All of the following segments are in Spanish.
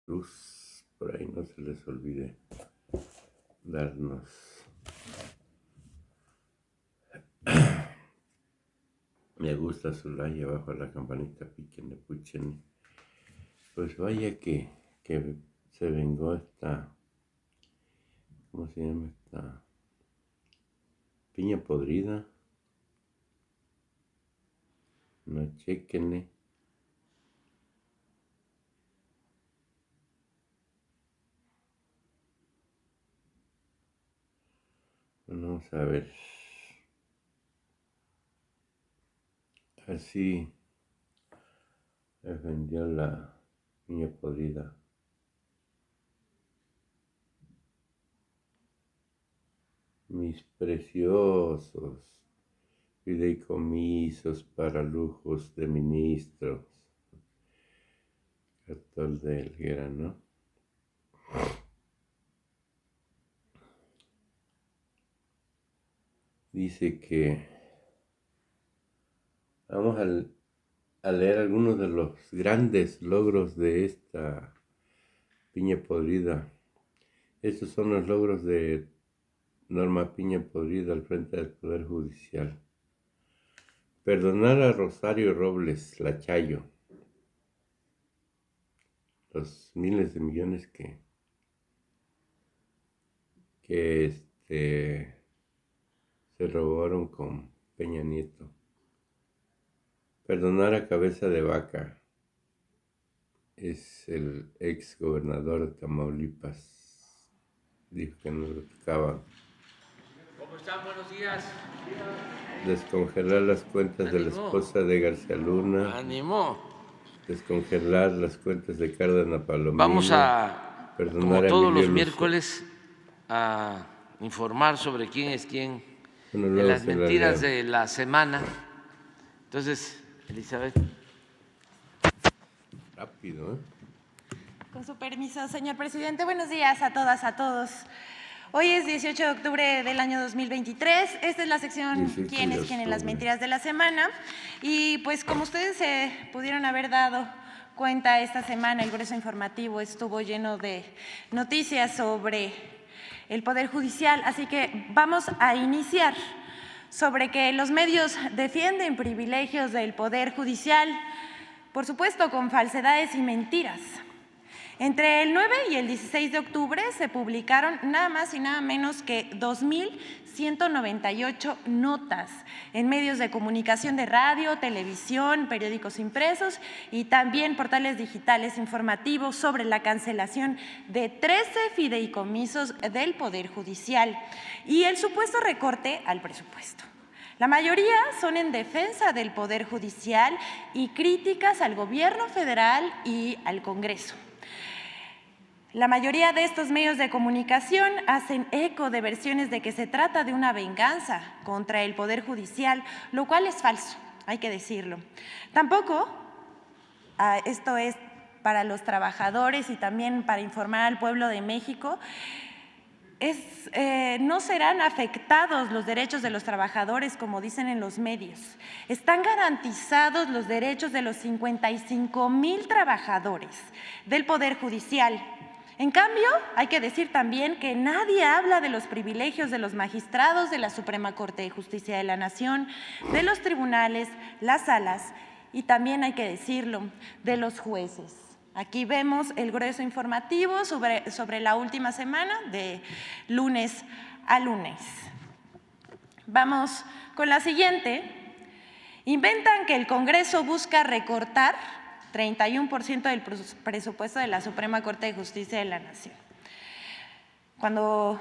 luz, por ahí no se les olvide darnos. Me gusta su like, abajo la campanita, píquenle, púchenle. Pues vaya que se vengó esta, ¿cómo se llama esta? Piña podrida. No, chéquenle. Vamos a ver. Así vendió la piña podrida. Mis preciosos fideicomisos para lujos de ministros. Cartol de Helguera, ¿no? Dice que vamos a leer algunos de los grandes logros de esta piña podrida. Estos son los logros de Norma Piña Podrida al frente del Poder Judicial. Perdonar a Rosario Robles Lachayo los miles de millones que se robaron con Peña Nieto. Perdonar a Cabeza de Vaca, es el ex gobernador de Tamaulipas. Dijo que no lo tocaban. ¿Cómo están? Buenos días. Descongelar las cuentas de la esposa de García Luna. ¡Ánimo! Descongelar las cuentas de Cárdenas Palomino. Vamos a, perdonar como a todos Emilio los Luzo. miércoles, a informar sobre quién es quién Bueno, en las mentiras de la semana. Entonces, Elizabeth. Rápido, ¿eh? Con su permiso, señor presidente. Buenos días a todas, a todos. Hoy es 18 de octubre del año 2023. Esta es la sección ¿Quién es quién en las mentiras de la semana? Y pues como ustedes se pudieron haber dado cuenta, esta semana el grueso informativo estuvo lleno de noticias sobre el Poder Judicial. Así que vamos a iniciar sobre que los medios defienden privilegios del Poder Judicial, por supuesto con falsedades y mentiras. Entre el 9 y el 16 de octubre se publicaron nada más y nada menos que 2.198 notas en medios de comunicación de radio, televisión, periódicos impresos y también portales digitales informativos sobre la cancelación de 13 fideicomisos del Poder Judicial y el supuesto recorte al presupuesto. La mayoría son en defensa del Poder Judicial y críticas al Gobierno federal y al Congreso. La mayoría de estos medios de comunicación hacen eco de versiones de que se trata de una venganza contra el Poder Judicial, lo cual es falso, hay que decirlo. Tampoco, esto es para los trabajadores y también para informar al pueblo de México, no serán afectados los derechos de los trabajadores, como dicen en los medios. Están garantizados los derechos de los 55,000 trabajadores del Poder Judicial. En cambio, hay que decir también que nadie habla de los privilegios de los magistrados de la Suprema Corte de Justicia de la Nación, de los tribunales, las salas y también hay que decirlo, de los jueces. Aquí vemos el grueso informativo sobre la última semana, de lunes a lunes. Vamos con la siguiente. Inventan que el Congreso busca recortar 31% del presupuesto de la Suprema Corte de Justicia de la Nación. Cuando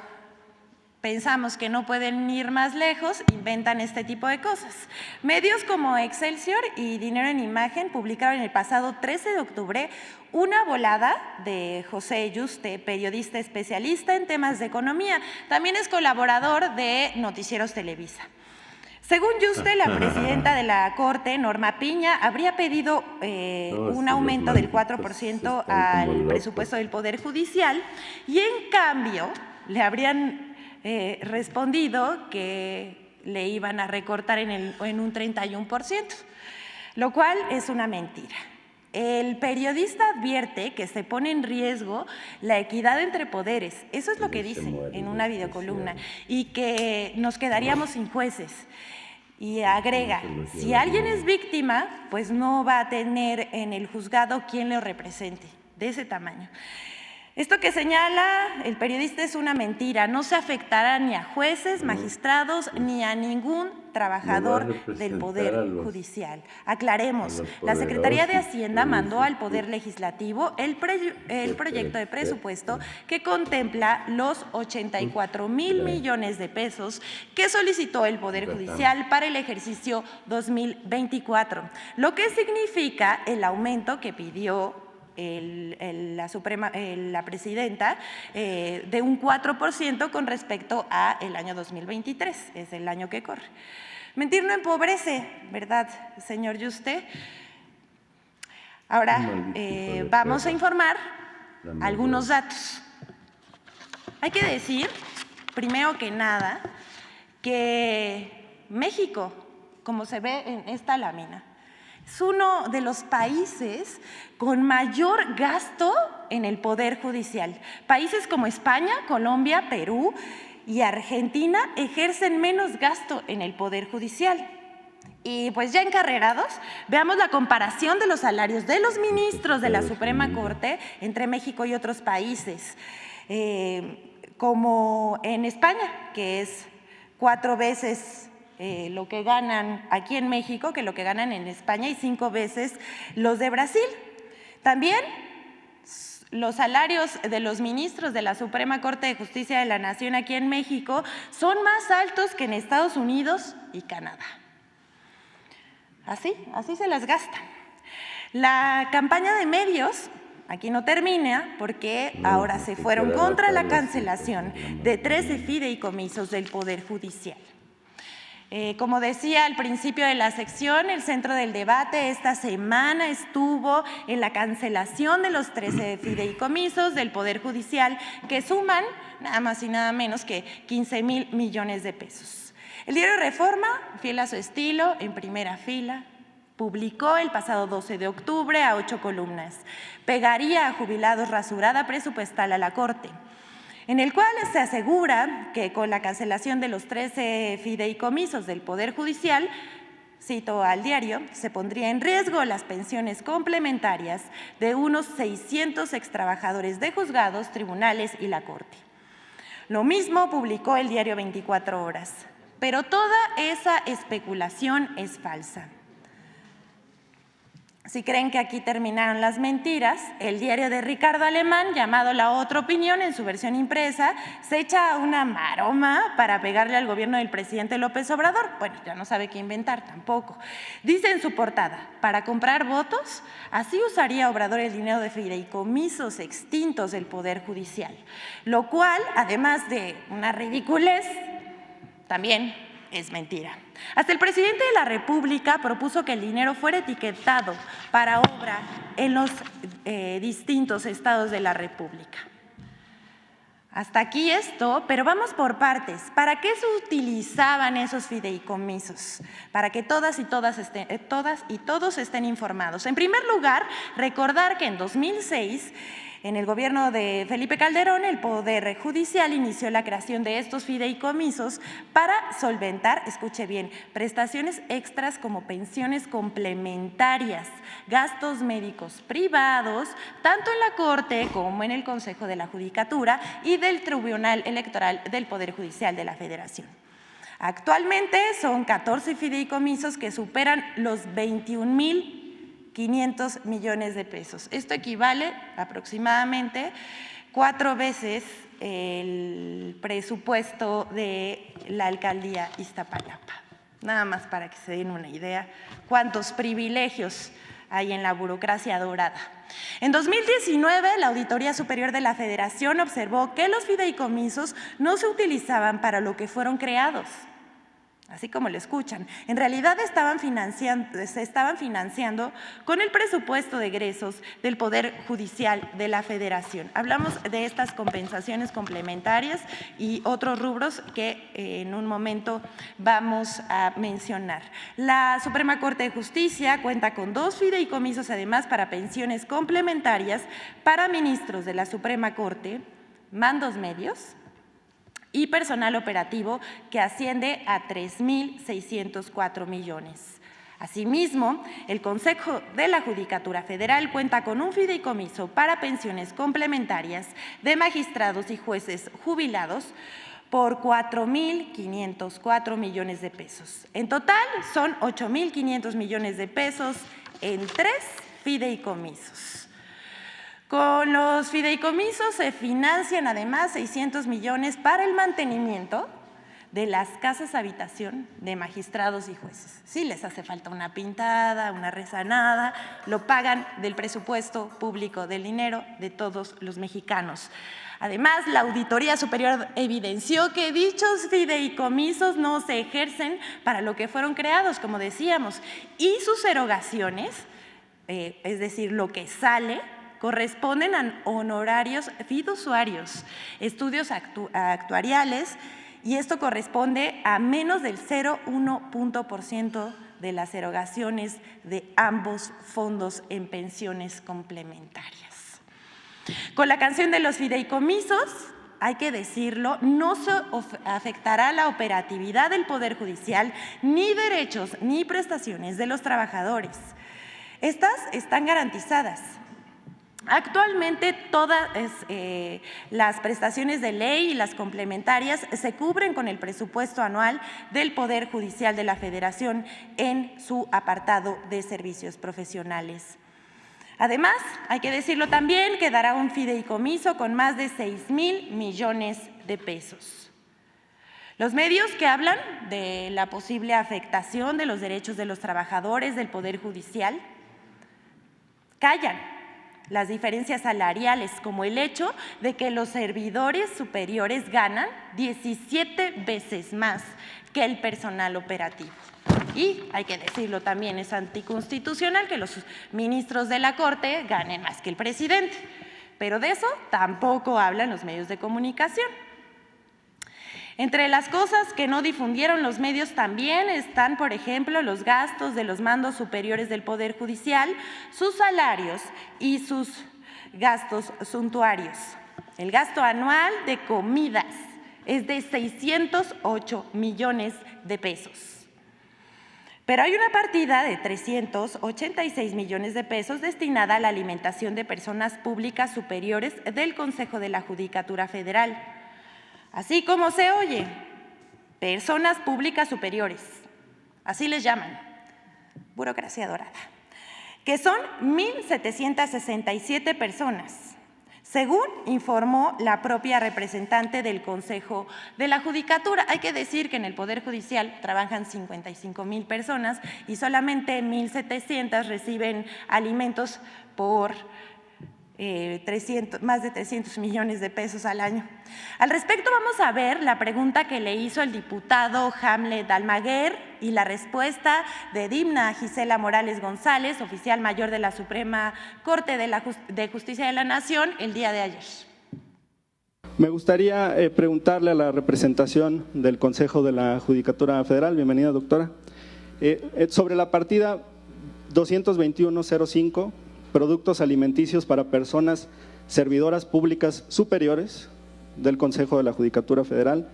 pensamos que no pueden ir más lejos, inventan este tipo de cosas. Medios como Excelsior y Dinero en Imagen publicaron el pasado 13 de octubre una volada de José Yuste, periodista especialista en temas de economía. También es colaborador de Noticieros Televisa. Según Yuste, la presidenta de la Corte, Norma Piña, habría pedido un aumento del 4% al presupuesto del Poder Judicial y en cambio le habrían respondido que le iban a recortar en un 31%, lo cual es una mentira. El periodista advierte que se pone en riesgo la equidad entre poderes. Eso es lo que dice en una videocolumna. Y que nos quedaríamos sin jueces. Y agrega, si alguien es víctima, pues no va a tener en el juzgado quien lo represente, de ese tamaño. Esto que señala el periodista es una mentira, no se afectará ni a jueces, magistrados, ni a ningún trabajador del Poder Judicial. Aclaremos, la Secretaría de Hacienda mandó al Poder Legislativo el proyecto de presupuesto que contempla los 84,000 millones de pesos que solicitó el Poder Judicial para el ejercicio 2024, lo que significa el aumento que pidió la presidenta de un 4% con respecto a el año 2023, es el año que corre. Mentir no empobrece, ¿verdad, señor Yuste? Ahora vamos a informar algunos datos. Hay que decir, primero que nada, que México, como se ve en esta lámina, es uno de los países con mayor gasto en el Poder Judicial. Países como España, Colombia, Perú y Argentina ejercen menos gasto en el Poder Judicial. Y pues ya encarrerados, veamos la comparación de los salarios de los ministros de la Suprema Corte entre México y otros países, como en España, que es 4 veces lo que ganan aquí en México que lo que ganan en España y 5 veces los de Brasil. También los salarios de los ministros de la Suprema Corte de Justicia de la Nación aquí en México son más altos que en Estados Unidos y Canadá. Así se las gastan. La campaña de medios aquí no termina porque ahora se fueron contra la cancelación de 13 fideicomisos del Poder Judicial. Como decía al principio de la sección, el centro del debate esta semana estuvo en la cancelación de los 13 fideicomisos del Poder Judicial que suman nada más y nada menos que 15,000 millones de pesos. El diario Reforma, fiel a su estilo, en primera fila, publicó el pasado 12 de octubre a 8 columnas. Pegaría a jubilados rasurada presupuestal a la Corte, en el cual se asegura que con la cancelación de los 13 fideicomisos del Poder Judicial, cito al diario, se pondría en riesgo las pensiones complementarias de unos 600 extrabajadores de juzgados, tribunales y la Corte. Lo mismo publicó el diario 24 Horas, pero toda esa especulación es falsa. Si creen que aquí terminaron las mentiras, el diario de Ricardo Alemán, llamado La Otra Opinión en su versión impresa, se echa una maroma para pegarle al gobierno del presidente López Obrador. Bueno, ya no sabe qué inventar tampoco. Dice en su portada, para comprar votos, así usaría Obrador el dinero de fideicomisos extintos del Poder Judicial, lo cual, además de una ridiculez, también es mentira. Hasta el presidente de la República propuso que el dinero fuera etiquetado para obra en los distintos estados de la República. Hasta aquí esto, pero vamos por partes. ¿Para qué se utilizaban esos fideicomisos? Para que todas y todos estén informados. En primer lugar, recordar que en 2006, en el gobierno de Felipe Calderón, el Poder Judicial inició la creación de estos fideicomisos para solventar, escuche bien, prestaciones extras como pensiones complementarias, gastos médicos privados, tanto en la Corte como en el Consejo de la Judicatura y del Tribunal Electoral del Poder Judicial de la Federación. Actualmente son 14 fideicomisos que superan los 21,500 millones de pesos. Esto equivale aproximadamente 4 veces el presupuesto de la alcaldía Iztapalapa. Nada más para que se den una idea cuántos privilegios hay en la burocracia dorada. En 2019, la Auditoría Superior de la Federación observó que los fideicomisos no se utilizaban para lo que fueron creados. así como lo escuchan. En realidad se estaban financiando con el presupuesto de egresos del Poder Judicial de la Federación. Hablamos de estas compensaciones complementarias y otros rubros que en un momento vamos a mencionar. La Suprema Corte de Justicia cuenta con 2 fideicomisos además para pensiones complementarias para ministros de la Suprema Corte, mandos medios y personal operativo, que asciende a 3.604 millones. Asimismo, el Consejo de la Judicatura Federal cuenta con un fideicomiso para pensiones complementarias de magistrados y jueces jubilados por 4.504 millones de pesos. En total, son 8.500 millones de pesos en 3 fideicomisos. Con los fideicomisos se financian además 600 millones para el mantenimiento de las casas habitación de magistrados y jueces. Si les hace falta una pintada, una rezanada, lo pagan del presupuesto público, del dinero de todos los mexicanos. Además, la Auditoría Superior evidenció que dichos fideicomisos no se ejercen para lo que fueron creados, como decíamos, y sus erogaciones, es decir, lo que sale, corresponden a honorarios fiduciarios, estudios actuariales, y esto corresponde a menos del 0,1% de las erogaciones de ambos fondos en pensiones complementarias. Con la canción de los fideicomisos, hay que decirlo, no se afectará la operatividad del Poder Judicial, ni derechos ni prestaciones de los trabajadores. Estas están garantizadas. Actualmente todas las prestaciones de ley y las complementarias se cubren con el presupuesto anual del Poder Judicial de la Federación en su apartado de servicios profesionales. Además, hay que decirlo también, quedará un fideicomiso con más de 6,000 millones de pesos. Los medios que hablan de la posible afectación de los derechos de los trabajadores del Poder Judicial callan las diferencias salariales, como el hecho de que los servidores superiores ganan 17 veces más que el personal operativo. Y hay que decirlo también, es anticonstitucional que los ministros de la Corte ganen más que el presidente, pero de eso tampoco hablan los medios de comunicación. Entre las cosas que no difundieron los medios también están, por ejemplo, los gastos de los mandos superiores del Poder Judicial, sus salarios y sus gastos suntuarios. El gasto anual de comidas es de 608 millones de pesos. Pero hay una partida de 386 millones de pesos destinada a la alimentación de personas públicas superiores del Consejo de la Judicatura Federal. Así como se oye, personas públicas superiores, así les llaman, burocracia dorada, que son 1,767 personas, según informó la propia representante del Consejo de la Judicatura. Hay que decir que en el Poder Judicial trabajan 55,000 personas y solamente 1,700 reciben alimentos por más de 300 millones de pesos al año. Al respecto, vamos a ver la pregunta que le hizo el diputado Hamlet Almaguer y la respuesta de Dimna Gisela Morales González, oficial mayor de la Suprema Corte de Justicia de la Nación, el día de ayer. Me gustaría preguntarle a la representación del Consejo de la Judicatura Federal, bienvenida doctora, sobre la partida 221.05, productos alimenticios para personas servidoras públicas superiores del Consejo de la Judicatura Federal,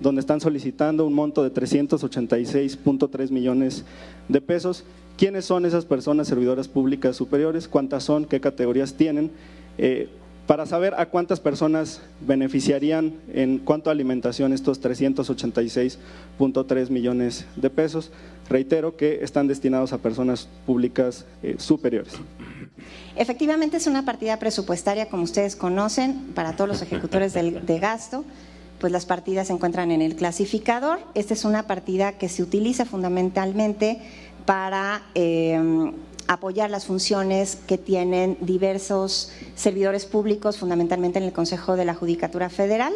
donde están solicitando un monto de 386.3 millones de pesos. ¿Quiénes son esas personas servidoras públicas superiores? ¿Cuántas son? ¿Qué categorías tienen? Para saber a cuántas personas beneficiarían en cuanto a alimentación estos 386.3 millones de pesos. Reitero que están destinados a personas públicas superiores. Efectivamente es una partida presupuestaria, como ustedes conocen, para todos los ejecutores de gasto, pues las partidas se encuentran en el clasificador. Esta es una partida que se utiliza fundamentalmente para apoyar las funciones que tienen diversos servidores públicos, fundamentalmente en el Consejo de la Judicatura Federal,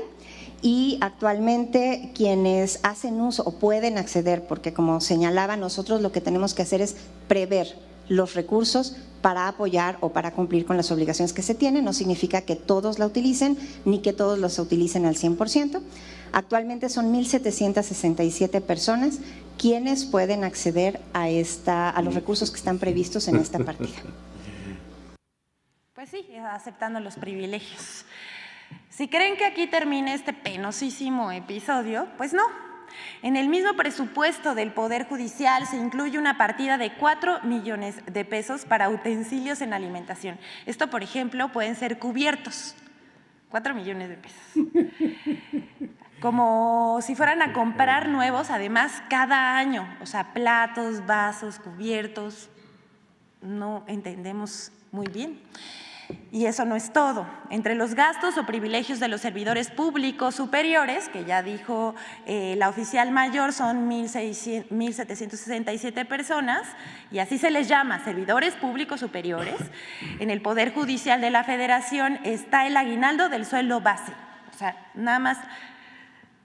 y actualmente quienes hacen uso o pueden acceder, porque como señalaba, nosotros lo que tenemos que hacer es prever los recursos para apoyar o para cumplir con las obligaciones que se tienen. No significa que todos la utilicen ni que todos los utilicen al 100%. Actualmente son 1,767 personas quienes pueden acceder a los recursos que están previstos en esta partida. Pues sí, aceptando los privilegios. Si creen que aquí termine este penosísimo episodio, pues no. En el mismo presupuesto del Poder Judicial se incluye una partida de 4 millones de pesos para utensilios en alimentación. Esto, por ejemplo, pueden ser cubiertos. 4 millones de pesos. Como si fueran a comprar nuevos, además, cada año. O sea, platos, vasos, cubiertos. No entendemos muy bien. Y eso no es todo. Entre los gastos o privilegios de los servidores públicos superiores, que ya dijo la oficial mayor, son 1,767 personas, y así se les llama, servidores públicos superiores. En el Poder Judicial de la Federación está el aguinaldo del sueldo base. O sea, nada más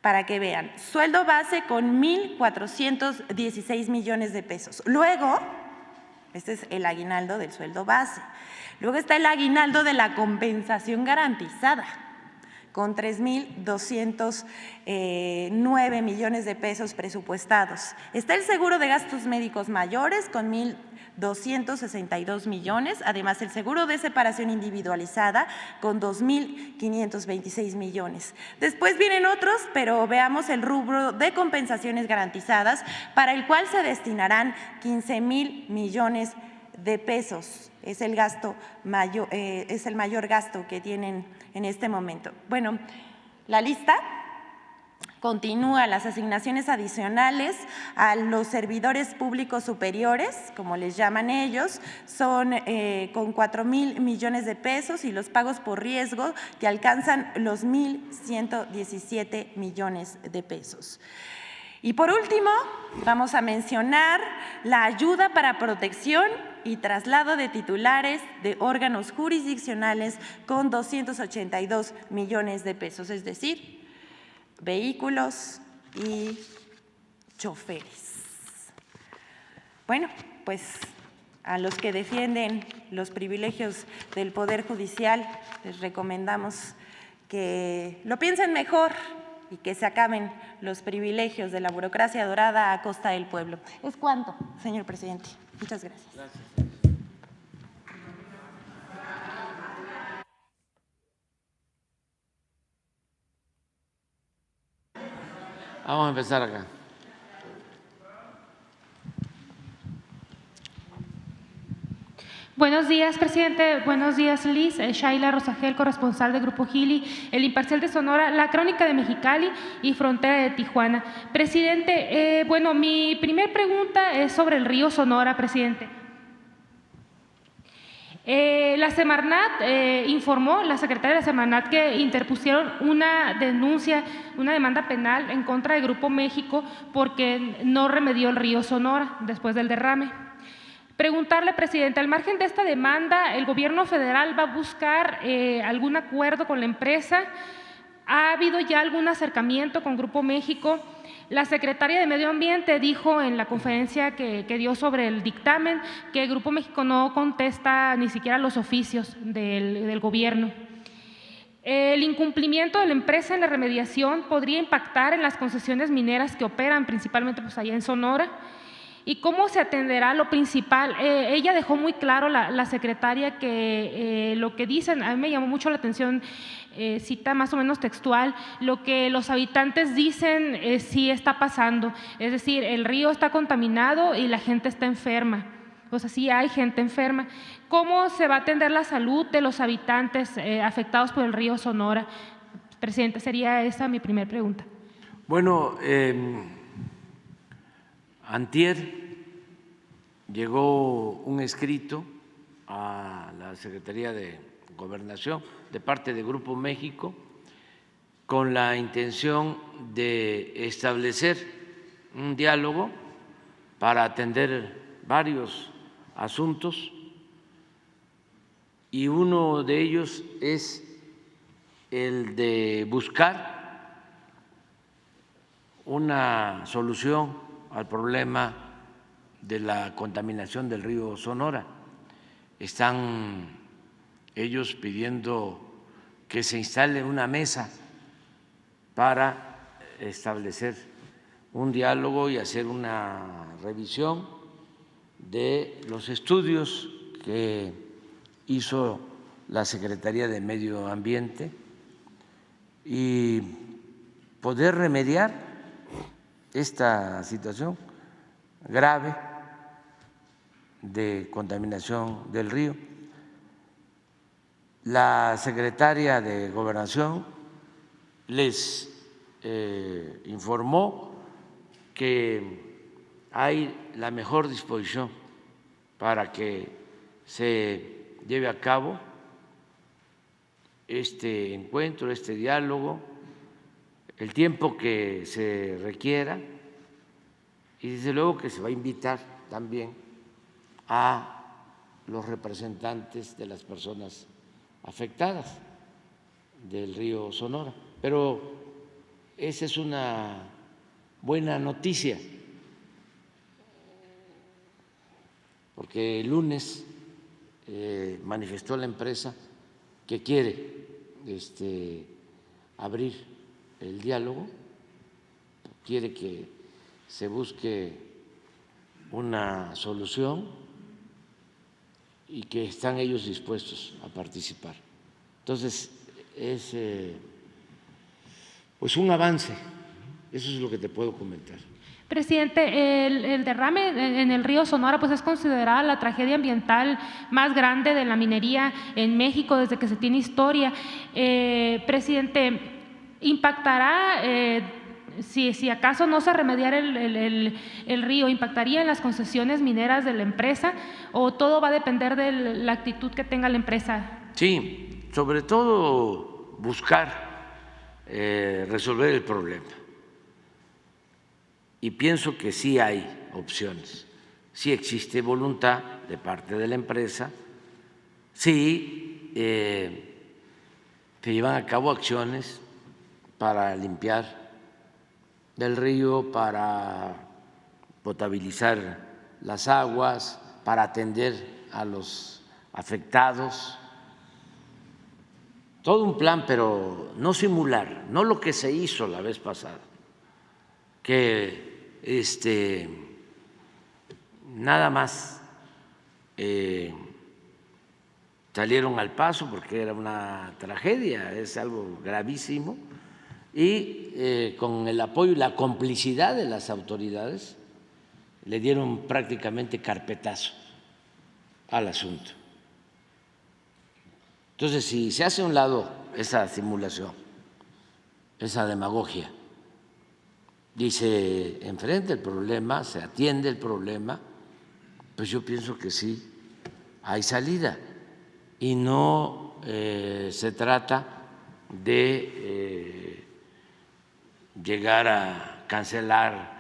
para que vean, sueldo base con 1,416 millones de pesos. Luego, este es el aguinaldo del sueldo base. Luego está el aguinaldo de la compensación garantizada, con 3,209 millones de pesos presupuestados. Está el seguro de gastos médicos mayores, con 1,262 millones, además el seguro de separación individualizada, con 2,526 millones. Después vienen otros, pero veamos el rubro de compensaciones garantizadas, para el cual se destinarán 15,000 millones de pesos. Es el gasto mayor, es el mayor gasto que tienen en este momento. Bueno, la lista continúa. Las asignaciones adicionales a los servidores públicos superiores, como les llaman ellos, son con 4,000 millones de pesos, y los pagos por riesgo que alcanzan los 1,117 millones de pesos. Y por último, vamos a mencionar la ayuda para protección y traslado de titulares de órganos jurisdiccionales, con 282 millones de pesos, es decir, vehículos y choferes. Bueno, pues a los que defienden los privilegios del Poder Judicial les recomendamos que lo piensen mejor y que se acaben los privilegios de la burocracia dorada a costa del pueblo. ¿Es cuánto, señor presidente? Muchas gracias. Gracias. Vamos a empezar acá. Buenos días, presidente. Buenos días, Liz. Shaila Rosagel, corresponsal de Grupo Gili, El Imparcial de Sonora, La Crónica de Mexicali y Frontera de Tijuana. Presidente, bueno, mi primer pregunta es sobre el río Sonora, presidente. La Semarnat informó, la secretaria de la Semarnat, que interpusieron una denuncia, una demanda penal en contra de Grupo México porque no remedió el río Sonora después del derrame. Preguntarle, presidente, al margen de esta demanda, ¿el gobierno federal va a buscar algún acuerdo con la empresa? ¿Ha habido ya algún acercamiento con Grupo México? La secretaria de Medio Ambiente dijo en la conferencia que dio sobre el dictamen que Grupo México no contesta ni siquiera los oficios del gobierno. El incumplimiento de la empresa en la remediación podría impactar en las concesiones mineras que operan principalmente pues, allá en Sonora. ¿Y cómo se atenderá lo principal? Ella dejó muy claro, la secretaria, que lo que dicen, a mí me llamó mucho la atención, cita más o menos textual, lo que los habitantes dicen sí está pasando, es decir, el río está contaminado y la gente está enferma, o sea, sí hay gente enferma. ¿Cómo se va a atender la salud de los habitantes afectados por el río Sonora? Presidente, sería esa mi primera pregunta. Bueno, antier llegó un escrito a la Secretaría de Gobernación de parte de Grupo México con la intención de establecer un diálogo para atender varios asuntos, y uno de ellos es el de buscar una solución al problema de la contaminación del río Sonora. Están ellos pidiendo que se instale una mesa para establecer un diálogo y hacer una revisión de los estudios que hizo la Secretaría de Medio Ambiente y poder remediar esta situación grave de contaminación del río. La secretaria de Gobernación les informó que hay la mejor disposición para que se lleve a cabo este encuentro, este diálogo, el tiempo que se requiera, y desde luego que se va a invitar también a los representantes de las personas afectadas del río Sonora. Pero esa es una buena noticia, porque el lunes manifestó la empresa que quiere abrir el diálogo, quiere que se busque una solución y que están ellos dispuestos a participar. Entonces, es pues un avance, eso es lo que te puedo comentar. Presidente, el derrame en el río Sonora pues es considerada la tragedia ambiental más grande de la minería en México desde que se tiene historia. Presidente, ¿impactará, si acaso no se remediara el río, impactaría en las concesiones mineras de la empresa o todo va a depender de la actitud que tenga la empresa? Sí, sobre todo buscar resolver el problema. Y pienso que sí hay opciones, sí existe voluntad de parte de la empresa, sí se llevan a cabo acciones para limpiar el río, para potabilizar las aguas, para atender a los afectados. Todo un plan, pero no simular, no lo que se hizo la vez pasada, que nada más salieron al paso porque era una tragedia, es algo gravísimo, y con el apoyo y la complicidad de las autoridades le dieron prácticamente carpetazo al asunto. Entonces, si se hace a un lado esa simulación, esa demagogia, y se enfrenta el problema, se atiende el problema, pues yo pienso que sí hay salida y no se trata de llegar a cancelar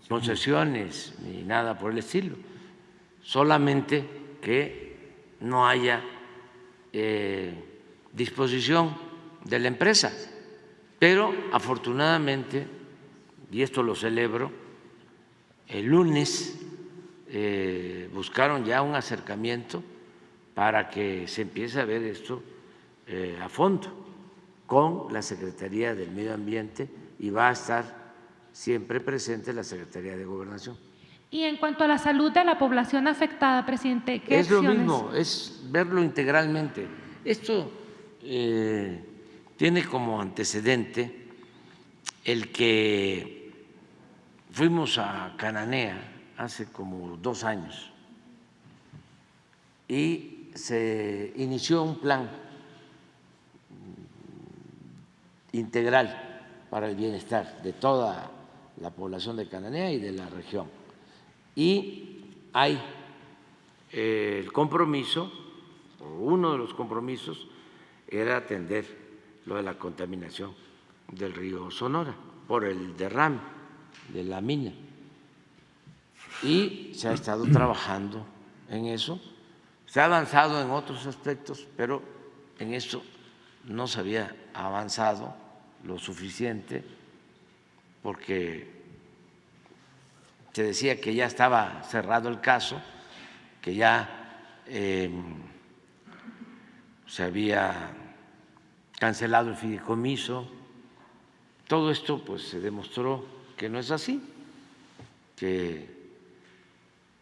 concesiones ni nada por el estilo, solamente que no haya disposición de la empresa. Pero afortunadamente, y esto lo celebro, el lunes buscaron ya un acercamiento para que se empiece a ver esto a fondo con la Secretaría del Medio Ambiente y va a estar siempre presente la Secretaría de Gobernación. Y en cuanto a la salud de la población afectada, presidente, ¿qué es acciones? Lo mismo, es verlo integralmente. Esto tiene como antecedente el que fuimos a Cananea hace como 2 años y se inició un plan integral para el bienestar de toda la población de Cananea y de la región. Y hay el compromiso, o uno de los compromisos, era atender lo de la contaminación del río Sonora por el derrame de la mina. Y se ha estado trabajando en eso, se ha avanzado en otros aspectos, pero en eso no se había avanzado lo suficiente porque se decía que ya estaba cerrado el caso, que ya se había cancelado el fideicomiso. Todo esto pues se demostró que no es así, que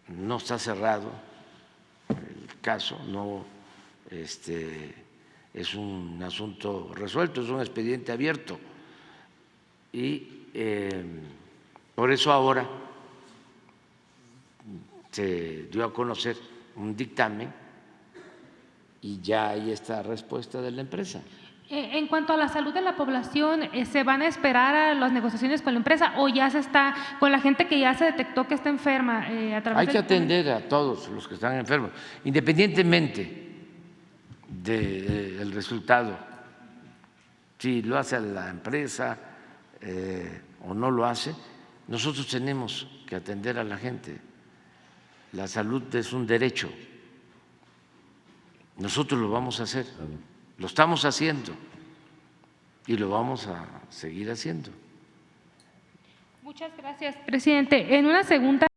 no está cerrado el caso, no es un asunto resuelto, es un expediente abierto. Y por eso ahora se dio a conocer un dictamen y ya hay esta respuesta de la empresa. En cuanto a la salud de la población, ¿se van a esperar a las negociaciones con la empresa o ya se está con la gente que ya se detectó que está enferma a través Hay que atender a todos los que están enfermos, independientemente del resultado, si lo hace la empresa o no lo hace, nosotros tenemos que atender a la gente. La salud es un derecho. Nosotros lo vamos a hacer, lo estamos haciendo y lo vamos a seguir haciendo. Muchas gracias, presidente. En una segunda